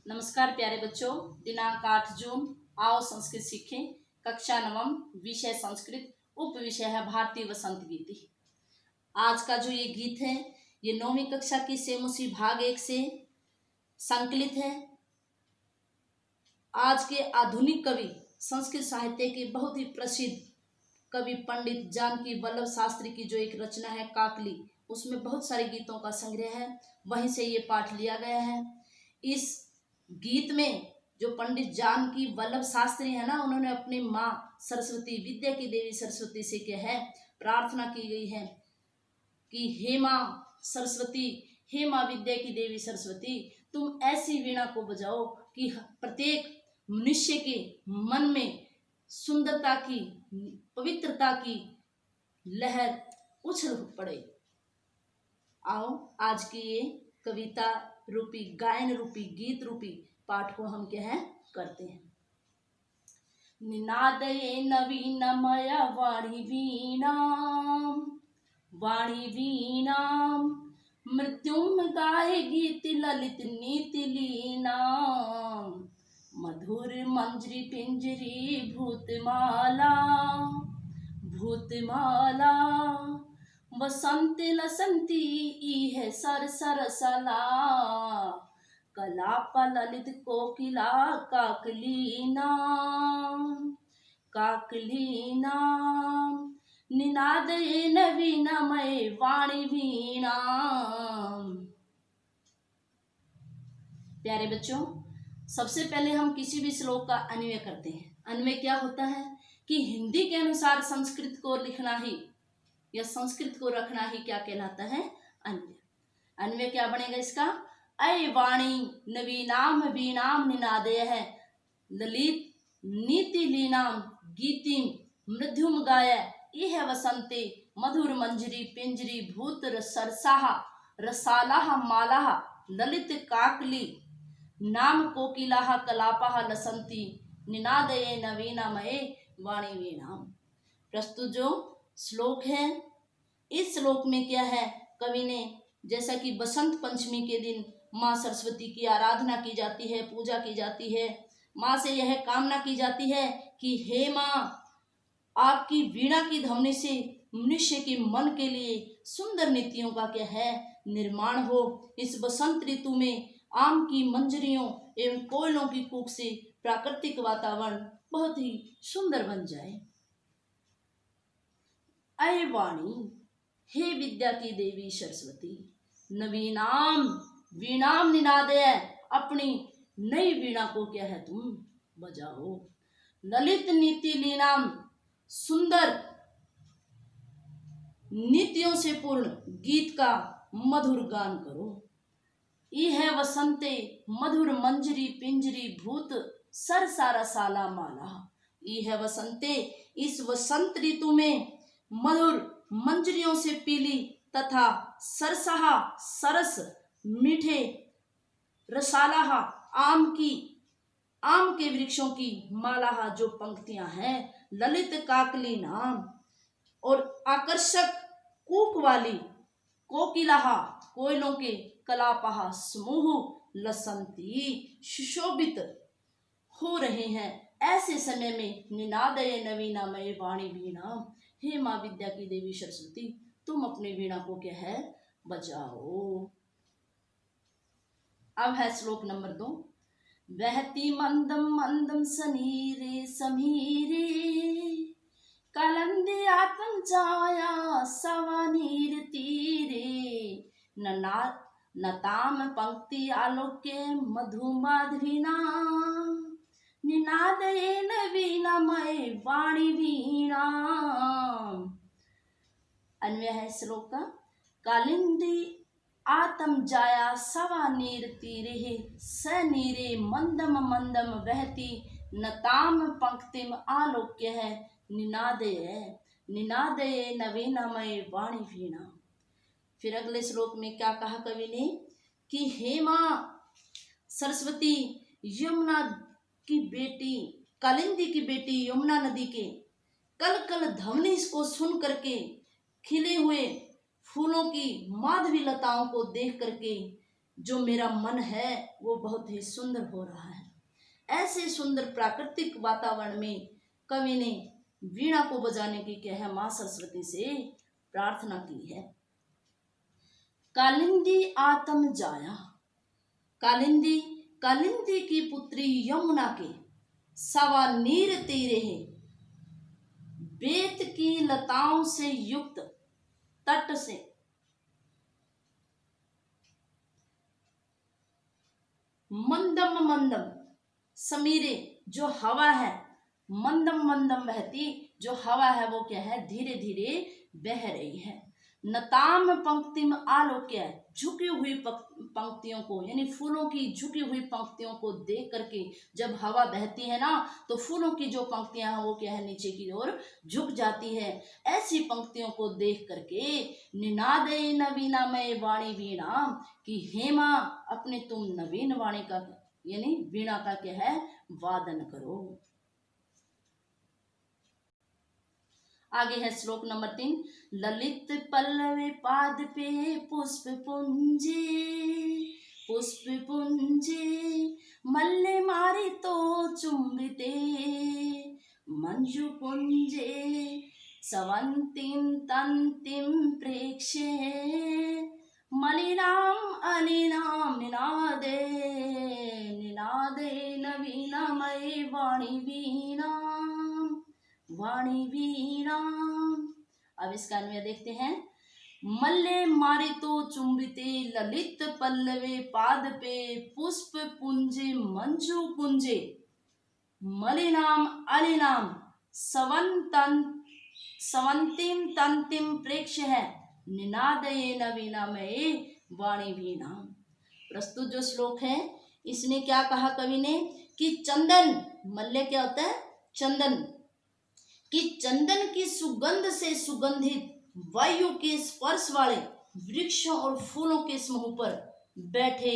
नमस्कार प्यारे बच्चों। दिनांक 8 जून। आओ संस्कृत सीखें। कक्षा नवम, विषय संस्कृत, उप विषय है भारतीय वसंत गीति। आज का जो ये गीत है ये 9वीं कक्षा की सेमुसी भाग 1 से संकलित है। आज के आधुनिक कवि, संस्कृत साहित्य के बहुत ही प्रसिद्ध कवि पंडित जानकी वल्लभ शास्त्री की जो एक रचना है काकली, उसमें बहुत सारे गीतों का संग्रह है, वहीं से ये पाठ लिया गया है। इस गीत में जो पंडित जानकी वल्लभ शास्त्री है ना, उन्होंने अपनी माँ सरस्वती, विद्या की देवी सरस्वती से क्या है प्रार्थना की गई है कि हे माँ सरस्वती, हे माँ विद्या की देवी सरस्वती, तुम ऐसी वीणा को बजाओ कि प्रत्येक मनुष्य के मन में सुंदरता की, पवित्रता की लहर उछल पड़े। आओ आज की ये कविता रूपी, गायन रूपी, गीत रूपी पाठ को हम क्या है करते हैं। निनादये नवीनमय वाणी वीणाम, वाणी वीणाम, मृत्युम गाये गीत ललित नीति लीनाम, मधुर मंजरी पिंजरी भूतमाला, भूतमाला, वसंत लसंती इह सर सरसला, कलाप ललित कोकिला काकलीना, काकलीना, निनादये नवीनमय वाणी वीणा। प्यारे बच्चों, सबसे पहले हम किसी भी श्लोक का अन्वय करते हैं। अन्वय क्या होता है कि हिंदी के अनुसार संस्कृत को लिखना ही या संस्कृत को रखना ही क्या कहलाता है, अन्वय। अन्वय क्या बनेगा इसका? अय वाणी नवीनाम वीणाम निनादय है, ललित नीति लीनाम गीतिम मृद्युम गाय इह वसंते, मधुर मंजरी पिंजरी भूत सरसाह रसालाह मालाह, ललित काकली नाम कोकिलाह कलापाह लसंती, निनादये नवीनामये वाणी वीणाम। प्रस्तुत जो श्लोक है, इस श्लोक में क्या है, कवि ने जैसा कि बसंत पंचमी के दिन माँ सरस्वती की आराधना की जाती है, पूजा की जाती है, माँ से यह कामना की जाती है कि हे माँ, आपकी वीणा की ध्वनि से मनुष्य के मन के लिए सुंदर नीतियों का क्या है निर्माण हो। इस बसंत ऋतु में आम की मंजरियों एवं कोयलों की कूक से प्राकृतिक वातावरण बहुत ही सुंदर बन जाए। अय वाणी, हे विद्या की देवी सरस्वती, नवीनाम वीणाम निनादय, अपनी नई वीणा को क्या है तुम बजाओ। ललित नीति लीनाम, सुंदर नीतियों से पूर्ण गीत का मधुर गान करो। इह वसंते, मधुर मंजरी पिंजरी भूत सरसारा साला माला। इह वसंते, इस वसंत ऋतु में मधुर मंजरियों से पीली तथा सरसहा सरस मीठे रसालाहा आम के वृक्षों की मालाहा जो पंक्तियां हैं, ललित काकली नाम और आकर्षक कूक वाली कोकिलाहा कोयलों के कलापाहा समूह लसंती सुशोभित हो रहे हैं। ऐसे समय में निनादय नवीनामय वाणी वीणा, हे माँ विद्या की देवी सरस्वती, तुम अपनी वीणा को क्या है बजाओ। अब है श्लोक नंबर 2। वहती मंदम मंदम सनीरे समीरे, कलंदे आत्म जाया सवानीर तीरे, नताम पंक्ति आलोक्य मधुमाधवीना, निनादये नवीनामय वाणी वीणा। अन्वय है श्लोक का। कालिंदी आत्म जाया सवा नीर तीरे, स नीरे मंदम मंदम वहती, नताम पंक्तिम आलोक्य है, निनादय निनादये नवीनामय वाणी वीणा। फिर अगले श्लोक में क्या कहा कवि ने कि हे माँ सरस्वती, यमुना की बेटी, कालिंदी की बेटी यमुना नदी के कल कल ध्वनि को सुन करके, खिले हुए फूलों की माधवी लताओं को देख करके जो मेरा मन है वो बहुत ही सुंदर हो रहा है। ऐसे सुंदर प्राकृतिक वातावरण में कवि ने वीणा को बजाने की क्या है, मां सरस्वती से प्रार्थना की है। कालिंदी आत्म जाया, कालिंदी कालिंदी की पुत्री यमुना के सवा नीर तीरे है, बेत की लताओं से युक्त तट से मंदम मंदम समीरे, जो हवा है मंदम मंदम बहती, जो हवा है वो क्या है, धीरे धीरे बह रही है। नताम पंक्ति में आलोक्य, झुकी हुई पंक्तियों को, यानी फूलों की झुकी हुई पंक्तियों को देख करके जब हवा बहती है ना, तो फूलों की जो पंक्तियां हैं वो क्या है, नीचे की ओर झुक जाती है। ऐसी पंक्तियों को देख करके निनादे नवीनामय वाणी वीणा, कि हेमा अपने तुम नवीन वाणी का यानी वीणा का क्या है, वादन करो। आगे है श्लोक नंबर 3। ललित पल्लवे पाद पे पुष्प पुंजे, पुष्प पुंजे मल्ले मारे तो चुंबिते, मंजु पुंजे सवंतिम तंतिम प्रेक्षे, मलिनाम अलिनाम निनादे, निनादे नवीनमय वाणी वीणा, वाणी वीणा। अब इसका अन्वय देखते हैं। मल्ले मारे तो चुंबिते, ललित पल्लवे पाद पे, पुष्प पुंजे मंजू कुंजे, मलिनाम अलिनाम सवंतिम तंतिम प्रेक्ष है, निनादये नवीनामये वाणी वीणा। प्रस्तुत जो श्लोक है इसने क्या कहा कवि ने, कि चंदन, मल्ले क्या होता है, चंदन, कि चंदन की सुगंध से सुगंधित वायु के स्पर्श वाले वृक्षों और फूलों के समूह पर बैठे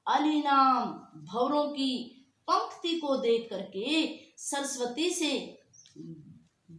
अलिनाम भंवरों की पंक्ति को देख करके सरस्वती से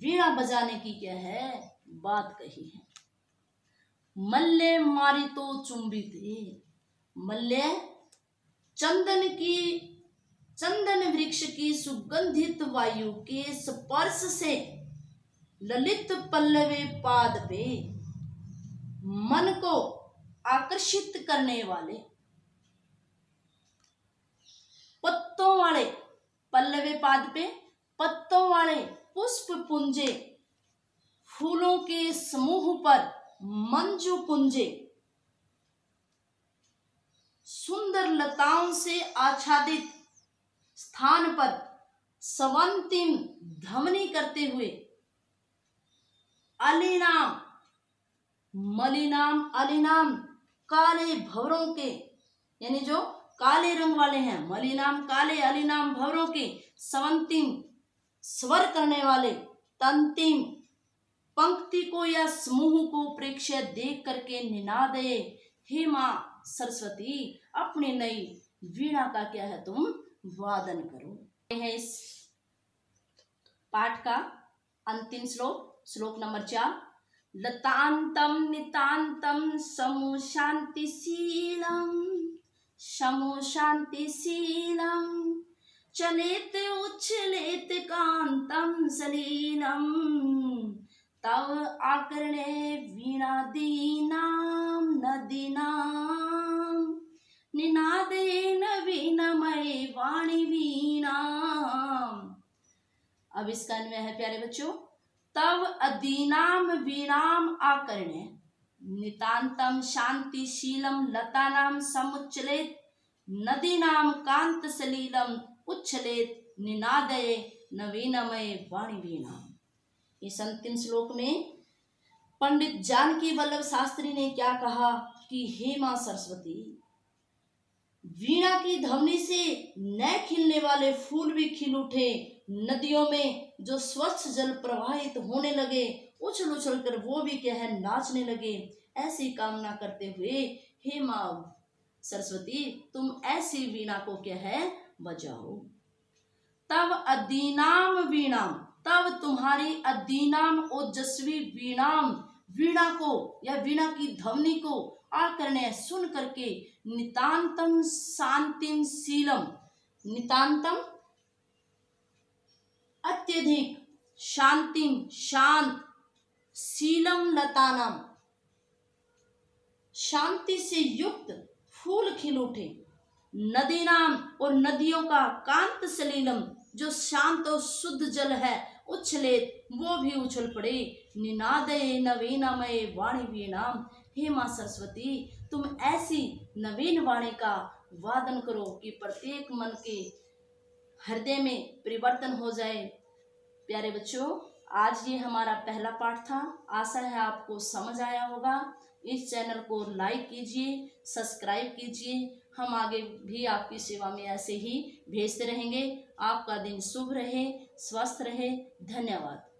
वीणा बजाने की क्या है, बात कही है। मल्ले मारी तो चुंबिते, मल्ले चंदन वृक्ष की सुगंधित वायु के स्पर्श से ललित पल्लवे पाद पे मन को आकर्षित करने वाले पत्तों वाले, पल्लवे पाद पे पत्तों वाले पुष्प पुंजे, फूलों के समूह पर मंजू कुंजे, सुंदर लताओं से आच्छादित स्थान पर सवंतिम धमनी करते हुए अलिनाम मलिनाम, अलिनाम काले भंवरों के, यानी जो काले रंग वाले हैं, मलिनाम काले, अलिनाम भंवरों के, सवंतिम स्वर करने वाले, तंतिम पंक्ति को या समूह को प्रेक्ष्य देख करके निनादे, हे मां सरस्वती अपनी नई वीणा का क्या है तुम वादन करो। यह है इस पाठ का अंतिम श्लोक, श्लोक नंबर 4। लतांतम नितांतम समो शांतिशीलम, समो शांतिशीलम, चलेत उच्छलेत कांतम सलीलम, तव आकर्णे वीणा दीनाम नदीनाम, निनादे नवीनमय वाणी वीणा। अब इसका अन्वय है प्यारे बच्चों। तव अदीनाम वीणाम आकर्ण्य, नितांतम शांतिशीलम, लतानाम समुच्चलेत, नदीनाम कांत सलीलम, उच्छलेत, निनादये नवीनमय वाणी वीणा। इस अंतिम श्लोक में पंडित जानकी वल्लभ शास्त्री ने क्या कहा कि हे मां सरस्वती, वीणा की ध्वनि से नए खिलने वाले फूल भी खिल उठे, नदियों में जो स्वच्छ जल प्रवाहित होने लगे, उछल उछल कर वो भी क्या है नाचने लगे। ऐसी कामना करते हुए हे मां सरस्वती तुम ऐसी वीणा को क्या है बजाओ। तब अदीनाम वीणाम, तब तुम्हारी अदीनाम ओजस्वी वीणाम, वीणा को या वीणा की ध्वनि को आकर्ण्य सुन करके नितांतम शांतिम शीलम, नितांतम अत्यधिक, शांतिम शांत, शीलम लतानम शांति से युक्त फूल खिल उठे, नदी नाम और नदियों का कांत सलीलम जो शांत और शुद्ध जल है उछले वो भी उछल पड़े, निनादे नवीनमय वाणी वीणाम, हे मां सरस्वती तुम ऐसी नवीन वाणी का वादन करो कि प्रत्येक मन के हृदय में परिवर्तन हो जाए। प्यारे बच्चों, आज ये हमारा पहला पाठ था। आशा है आपको समझ आया होगा। इस चैनल को लाइक कीजिए, सब्सक्राइब कीजिए। हम आगे भी आपकी सेवा में ऐसे ही भेजते रहेंगे। आपका दिन शुभ रहे, स्वस्थ रहे। धन्यवाद।